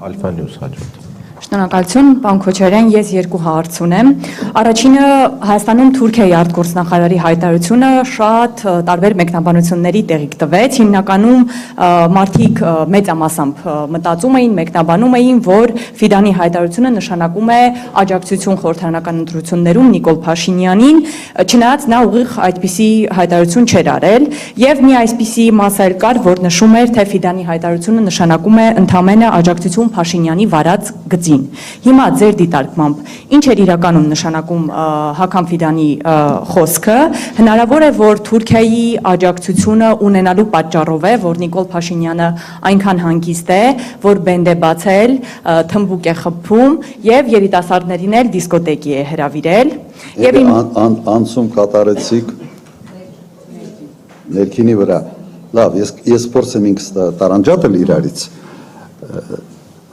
Alpha News հաջորդ։ Շնորհակալություն, պարոն Քոչարյան, ես երկու հարց ունեմ։ Առաջինը Հայաստանում Թուրքիայի արտգործնախարարի հայտարարությունը շատ տարբեր մեկնաբանությունների տեղիք տվեց։ Հիմնականում մարդիկ մեծամասամբ մտածում էին, մեկնաբանում էին, որ Ֆիդանի հայտարարությունը նշանակում է աջակցություն խորհրդարանական ընտրություններում Նիկոլ Փաշինյանին, չնայած նա ուղիղ այդպիսի հայտարարություն չէր արել, եւ մի այսպիսի մաս էլ կար, որ նշում էր, թե Ֆիդանի հայտարարությունը նշանակում է ընդամենը աջակցություն Փաշինյանի վարած գծին։ Հիմա ձեր դիտարկմամբ ինչ էր իրականում նշանակում Հակամ Ֆիդանի խոսքը, հնարավոր է, որ Թուրքիայի աջակցությունը ունենալու պատճառով է, որ Նիկոլ Փաշինյանը այնքան հանգիստ է, որ բենդ է բացել, թմբուկ է խփում եւ երիտասարդներին էլ դիսկոտեկի է հրավիրել։ Եվ անցում կատարեցիք ներքինի վրա։ Լավ, ես փորձեմ ինքս տարանջատել իրարից։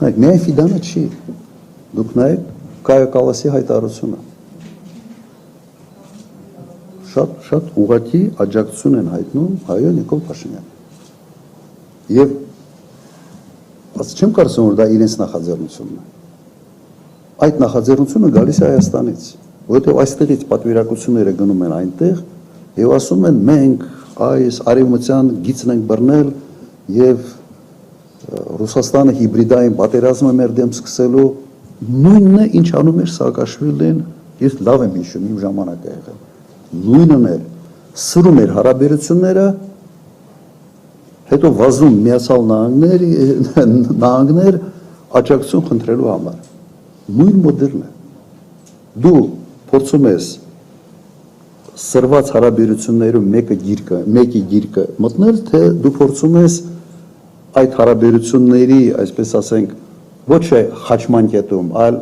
Միայն Ֆիդանը չի, դուք նայեք Կայա Կալասի հայտարարությունը։ Շատ ուղղակի աջակցություն են հայտնում հայո Նիկոլ Փաշինյանին։ Եվ չեմ կարծում, որ դա իրենց նախաձեռնությունն է։ Այդ նախաձեռնությունը գալիս է Հայաստանից, որովհետև այստեղից պատվիրակությունները գնում են այնտեղ եւ ասում են մենք այս արևմտյան գիծն ենք բռնել եւ Ռուսաստանը հիբրիդային պատերազմը մեր դեմ սկսելու նույնն է, ինչ անում էր Սաակաշվիլին, ես լավ եմ հիշում, իմ ժամանակը եղել։ Նույնն էր, սրում էր հարաբերությունները, հետո վազում Միացյալ Նահանգներ աջակցություն խնդրելու համար։ Նույն մոդելն է։ Դու փորձում ես սրված հարաբերություններում մեկի գիրկը մտնել, թե դու փորձում ես այդ հարաբերությունների, այսպես ասենք, ոչ է խաչման կետում, այլ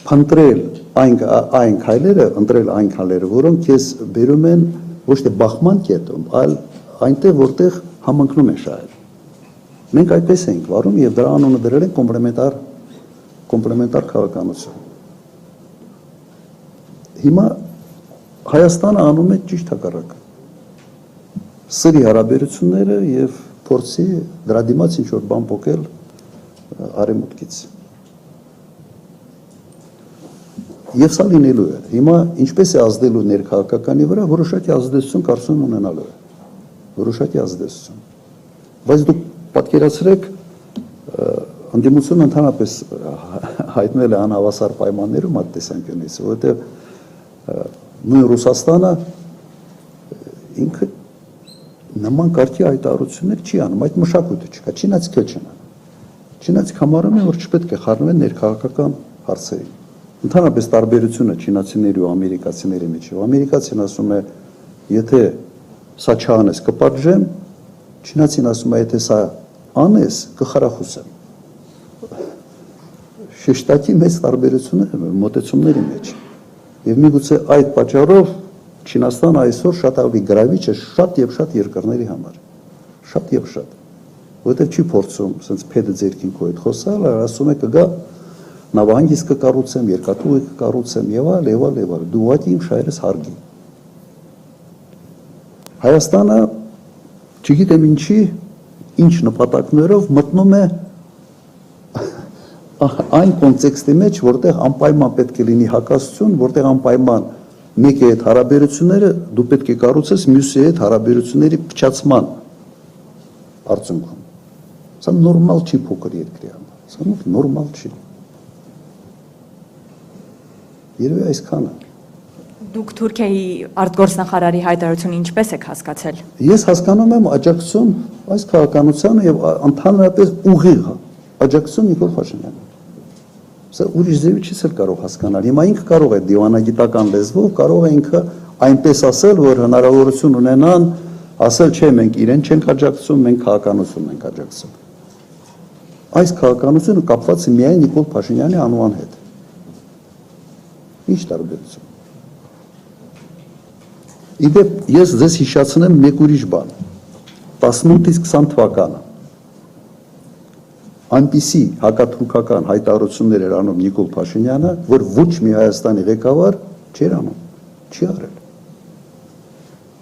փնտրել այն քայլերը, ընտրել այն քայլերը, որոնք քեզ բերում են ոչ թե բախման կետում, այլ այնտեղ, որտեղ համընկնում է շահել։ Մենք այդպես ենք վարում եւ դրա անունը դրել են կոմպլեմենտար քաղաքականություն։ Հիմա Հայաստանը անում է ճիշտ հակառակը։ Սրի հարաբերությունները եւ փորձի դրա դիմաց ինչ որ բան փոկել արևմուտքից։ Եվ սա լինելու է։ Հիմա ինչպես է ազդելու ներքաղաքականի վրա, որոշակի ազդեցություն կարծում ունենալու է։ Որոշակի ազդեցություն։ Բայց դուք պատկերացրեք, ընդդիմությունը ընդհանրապես հայտնել է անհավասար պայմաններում այդ տեսանկյունից, որովհետեւ նույն Ռուսաստանը ինքը նման կարգի հայտարարություններ չի անում, այդ մշակույթը չկա, չինացիք չեն անում։ Չինացիք համարում են, որ չպետք է խառնվեն ներքաղաքական հարցերին։ Ընդհանրապես տարբերությունը չինացիների ու ամերիկացիների միջև։ Ամերիկացին ասում է, եթե սա չանես կպատժեմ, չինացին ասում է, եթե սա անես կխրախուսեմ։ Շեշտակի մեծ տարբերություններ մոտեցումների մեջ։ Եվ միգուցե այդ պատճառով Չինաստանը այսօր շատ ավելի գրավիչ է շատ եւ շատ երկրների համար։ Շատ եւ շատ։ Որովհետեւ չի փորձում ասենց փեդը ձերքին քո հետ խոսալ, ասում է կգա նավահանգիստ կկառուցեմ, երկաթուղի կկառուցեմ եւ այլ։ Դու ուղղակի իմ շահերս հարգի։ Հայաստանը չգիտեմ ինչ նպատակներով մտնում է այն կոնտեքստի մեջ, որտեղ անպայման պետք է լինի հակասություն, որտեղ անպայման մեկի հետ հարաբերությունները դու պետք է կառուցես մյուսի հետ հարաբերությունների փչացման արդյունքում։ Սա նորմալ չի փոքր երկրի համար։ Սա նորմալ չի։ Երևի այսքանը։ Դուք Թուրքիայի արտգործնախարարի հայտարարությունը ինչպես եք հասկացել։ Ես հասկանում եմ աջակցություն այս քաղաքականությանը եւ ընդհանրապես ուղիղ աջակցություն Նիկոլ Փաշինյանին։ Սա ուրիշ ձևի չես էլ կարող հասկանալ։ Հիմա ինքը կարող է դիվանագիտական լեզվով, կարող է ինքը այնպես ասել, որ հնարավորություն ունենան ասել, չէ, մենք իրեն չենք աջակցում, մենք քաղաքականություն ենք աջակցում։ Այս քաղաքականությունը կապված է միայն Նիկոլ Փաշինյանի անվան հետ։ Ինչ տարբերություն։ Իդեպ ես ձեզ հիշացնեմ մեկ ուրիշ բան։ 18-ից 20 թվականը այնպիսի հակաթուրքական հայտարարություններ էր անում Նիկոլ Փաշինյանը, որ ոչ մի Հայաստանի ղեկավար չէր անում, չի արել։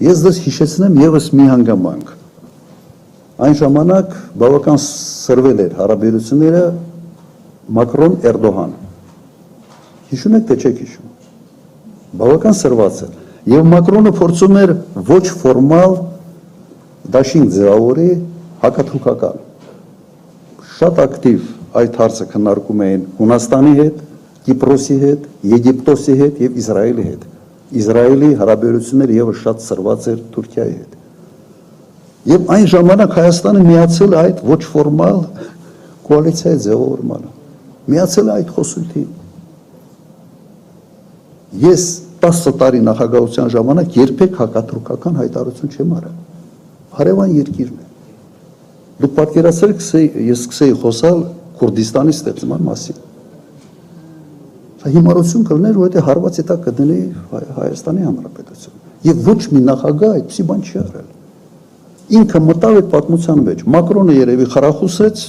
Ես ձեզ հիշեցնեմ եւս մի հանգամանք։ Այն ժամանակ բավական սրվել էր հարաբերությունները Մակրոն-Էրդողան։ Հիշում եք, թե չեք հիշում։ Բավական սրված էր։ Եվ Մակրոնը փորձում էր ոչ ֆորմալ դաշինք ձևավորի հակաթուրքական։ Շատ ակտիվ այդ հարցը քննարկում էին Հունաստանի հետ, Կիպրոսի հետ, Եգիպտոսի հետ եւ Իսրայելի հետ։ Իսրայելի հարաբերությունները ևս շատ սրված էր Թուրքիայի հետ։ Եվ այն ժամանակ Հայաստանը միացել է այդ ոչ ֆորմալ կոալիցիայի ձևավորմանը։ Միացել է այդ խոսույթին։ Ես 10 տարի նախագահության ժամանակ երբեք հակաթուրքական հայտարարություն չեմ արել։ Հարևան երկիրն է։ Դուք պատկերացրեք, ես սկսեի խոսալ Քուրդիստանի ստեղծման մասին։ Սա հիմարություն կլներ, որովհետեւ հարված է տա կդնի Հայաստանի Հանրապետություն։ Եվ ոչ մի նախագահ այդպիսի բան չի արել։ Ինքը մտավ այդ պատմության մեջ։ Մակրոնը երևի խրախուսեց,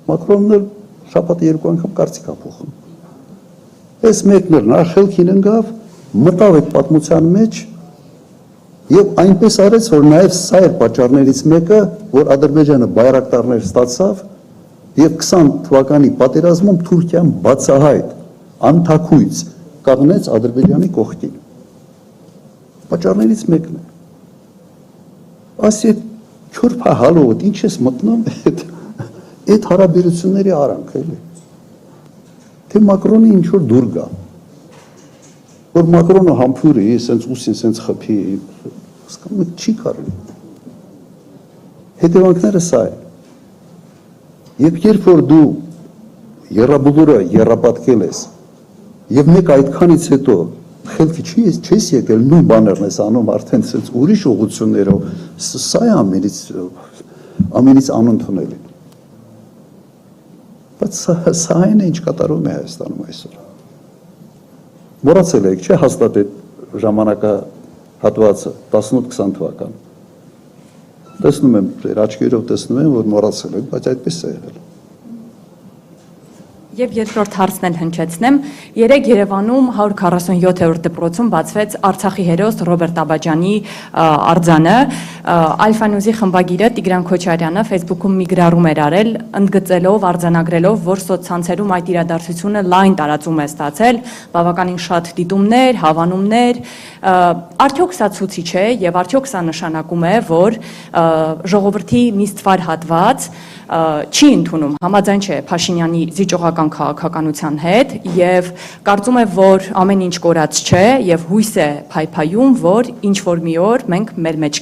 Մակրոնն էլ շաբաթը 2 անգամ կարծիք ա փոխում։ Այս մեկն էլ նախելքին ընկավ, մտավ այդ պատմության մեջ եւ այնպես արեց, որ նաեւ սա էր պատճառներից մեկը, որ Ադրբեջանը բայրակտարներ ստացավ եւ 20 թվականի պատերազմում Թուրքիան բացահայտ անթակույց կանգնեց Ադրբեջանի կողքին։ Պատճառներից մեկն է։ Ասի քյուրփա հալոտ, ինչ ես մտնում այդ հարաբերությունների արանք էլի։ Թե Մակրոնը ինչ որ դուր գա։ Որ Մակրոնը համբուրի, սենց ուսին սենց խփի, հասկանում չի կարելի։ Հետևանքները սա է։ Եվ երբ որ դու երրաբուլուրը երրապատկել ես, եւ մեկ այդքանից հետո խելքի չես եկել նույն բաներն ես անում արդեն սենց ուրիշ ուղղություններով, սա է ամենից անընդունելի։ Բայց սա այն է, ինչ կատարում է Հայաստանում այսօր։ Մոռացել եք, չէ՞ հաստատ այդ ժամանակահատվածը 18-20 թվական։ Տեսնում եմ, ձեր աչքերով տեսնում եմ, որ մոռացել եք, բայց այդպես է եղել։ Եվ երկրորդ հարցն էլ հնչեցնեմ, երեկ Երևանում 147-րդ դպրոցում բացվեց Արցախի հերոս Ռոբերտ Աբաջյանի արձանը, Alpha News-ի խմբագիրը Տիգրան Քոչարյանը Facebook-ում մի գրառում էր արել, ընդգծելով, արձանագրելով, որ սոցցանցերում այդ իրադարձությունը լայն տարածում է ստացել, բավականին շատ դիտումներ, հավանումներ, արդյոք սա ցույց է եւ արդյոք սա նշանակում է, որ ժողովրդի մի ստվար հատված չի ընդունում, համաձայն չէ Փաշինյանի զիջողական քաղաքականության հետ եւ կարծում է, որ ամեն ինչ կորած չէ եւ հույս է փայփայում, որ ինչ որ մի օր մենք մեր մեջ